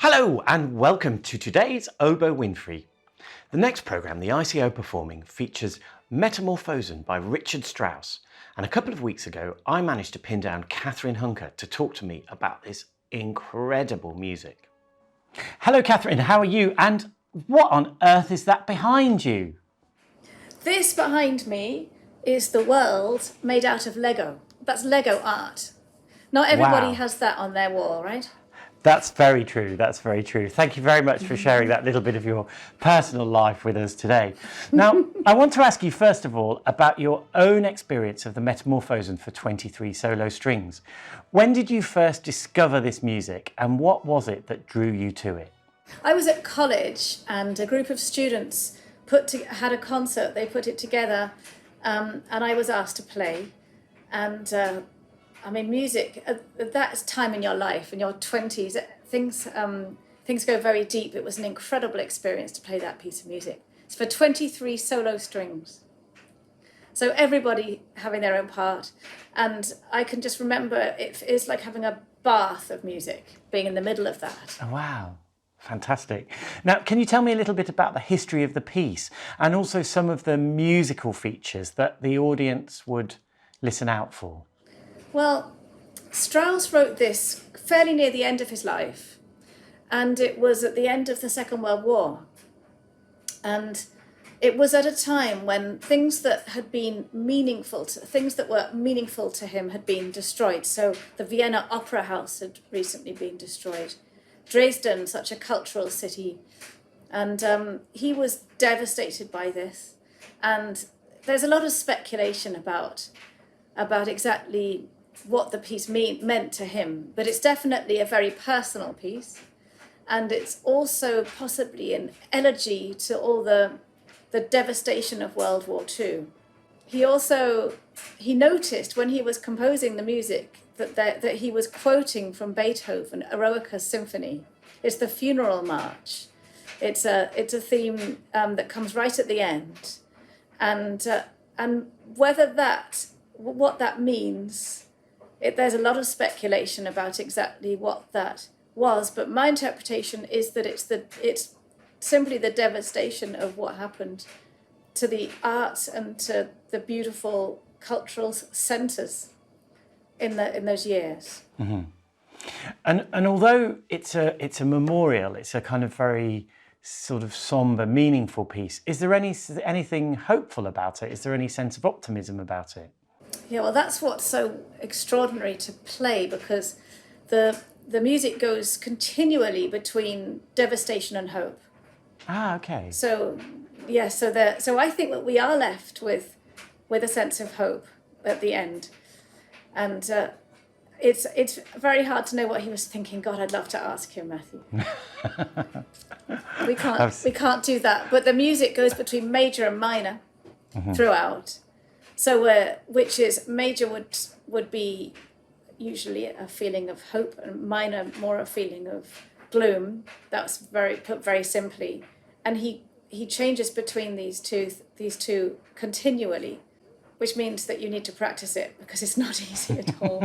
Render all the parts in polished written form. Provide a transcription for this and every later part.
Hello and welcome to today's Oboe Windfree. The next programme, the ICO performing, features Metamorphosen by Richard Strauss. And a couple of weeks ago, I managed to pin down Katherine Hunka to talk to me about this incredible music. Hello Katherine, how are you? And what on earth is that behind you? This behind me is the world made out of Lego. That's Lego art. Not everybody Wow. has that on their wall, right? That's very true. That's very true. Thank you very much for sharing that little bit of your personal life with us today. Now, I want to ask you first of all about your own experience of the Metamorphosen for 23 solo strings. When did you first discover this music and what was it that drew you to it? I was at college and a group of students had a concert. They put it together and I was asked to play. And music, at that time in your life, in your 20s, things go very deep. It was an incredible experience to play that piece of music. It's for 23 solo strings. So everybody having their own part. And I can just remember it is like having a bath of music, being in the middle of that. Oh, wow. Fantastic. Now, can you tell me a little bit about the history of the piece and also some of the musical features that the audience would listen out for? Well, Strauss wrote this fairly near the end of his life, and it was at the end of the Second World War. And it was at a time when things that were meaningful to him had been destroyed. So the Vienna Opera House had recently been destroyed. Dresden, such a cultural city. And he was devastated by this. And there's a lot of speculation about exactly what the piece meant to him, but it's definitely a very personal piece, and it's also possibly an elegy to all the devastation of World War II. He noticed when he was composing the music that he was quoting from Beethoven, Eroica's Symphony. It's the funeral march. It's a theme that comes right at the end, and what that means, there's a lot of speculation about exactly what that was, but my interpretation is that it's simply the devastation of what happened to the arts and to the beautiful cultural centres in those years. Mm-hmm. And although it's a memorial, it's a kind of very sort of somber, meaningful piece. Is there anything hopeful about it? Is there any sense of optimism about it? Yeah, well, that's what's so extraordinary to play, because the music goes continually between devastation and hope. Ah, okay. So I think that we are left with a sense of hope at the end, and it's very hard to know what he was thinking. God, I'd love to ask him, Matthew. We can't do that. But the music goes between major and minor throughout. So, which is major would be usually a feeling of hope, and minor more a feeling of gloom. That's put very simply, and he changes between these two continually, which means that you need to practice it because it's not easy at all.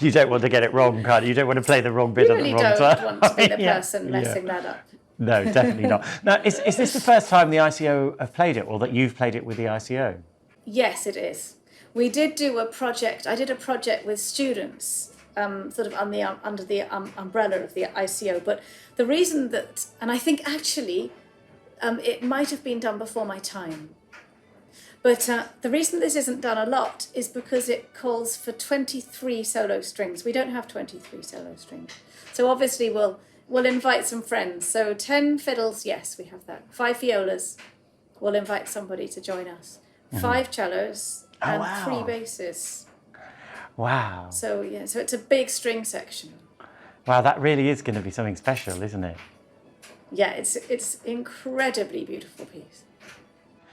You don't want to get it wrong, can you? You don't want to play the wrong bit at the wrong time. You really don't want to be the person messing that up. No, definitely not. Now, is this the first time the ICO have played it, or that you've played it with the ICO? Yes, it is. We did do a project. I did a project with students, sort of under the umbrella of the ICO. But the reason that, and I think actually, it might have been done before my time. But the reason this isn't done a lot is because it calls for 23 solo strings. We don't have 23 solo strings, so obviously we'll invite some friends. So 10 fiddles, yes, we have that. 5 violas. We'll invite somebody to join us. 5 cellos and 3 basses. Wow. So it's a big string section. Wow, that really is going to be something special, isn't it? Yeah, it's incredibly beautiful piece.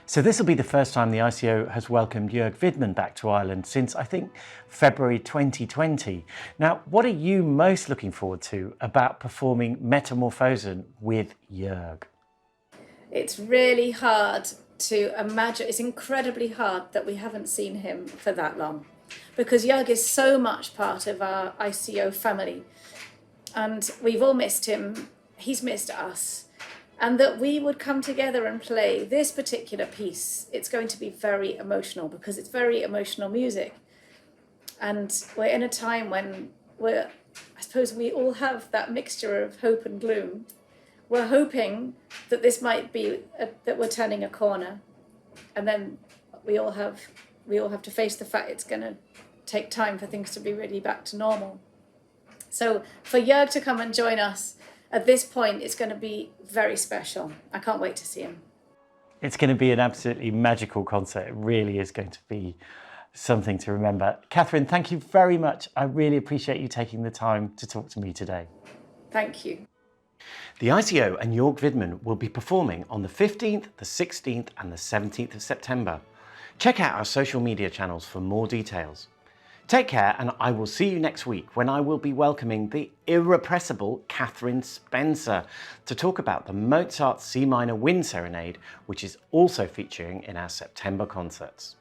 So this will be the first time the ICO has welcomed Jörg Widmann back to Ireland since, I think, February 2020. Now, what are you most looking forward to about performing Metamorphosen with Jörg? It's really hard to imagine. It's incredibly hard that we haven't seen him for that long, because Jörg is so much part of our ICO family. and we've all missed him. He's missed us. And that we would come together and play this particular piece. It's going to be very emotional because it's very emotional music. And we're in a time when I suppose we all have that mixture of hope and gloom. We're hoping that this might be, that we're turning a corner. And then we all have to face the fact it's going to take time for things to be really back to normal. So for Jörg to come and join us at this point, it's going to be very special. I can't wait to see him. It's going to be an absolutely magical concert. It really is going to be something to remember. Katherine, thank you very much. I really appreciate you taking the time to talk to me today. Thank you. The ICO and Jörg Widmann will be performing on the 15th, the 16th and the 17th of September. Check out our social media channels for more details. Take care, and I will see you next week when I will be welcoming the irrepressible Katherine Spencer to talk about the Mozart C minor Wind Serenade, which is also featuring in our September concerts.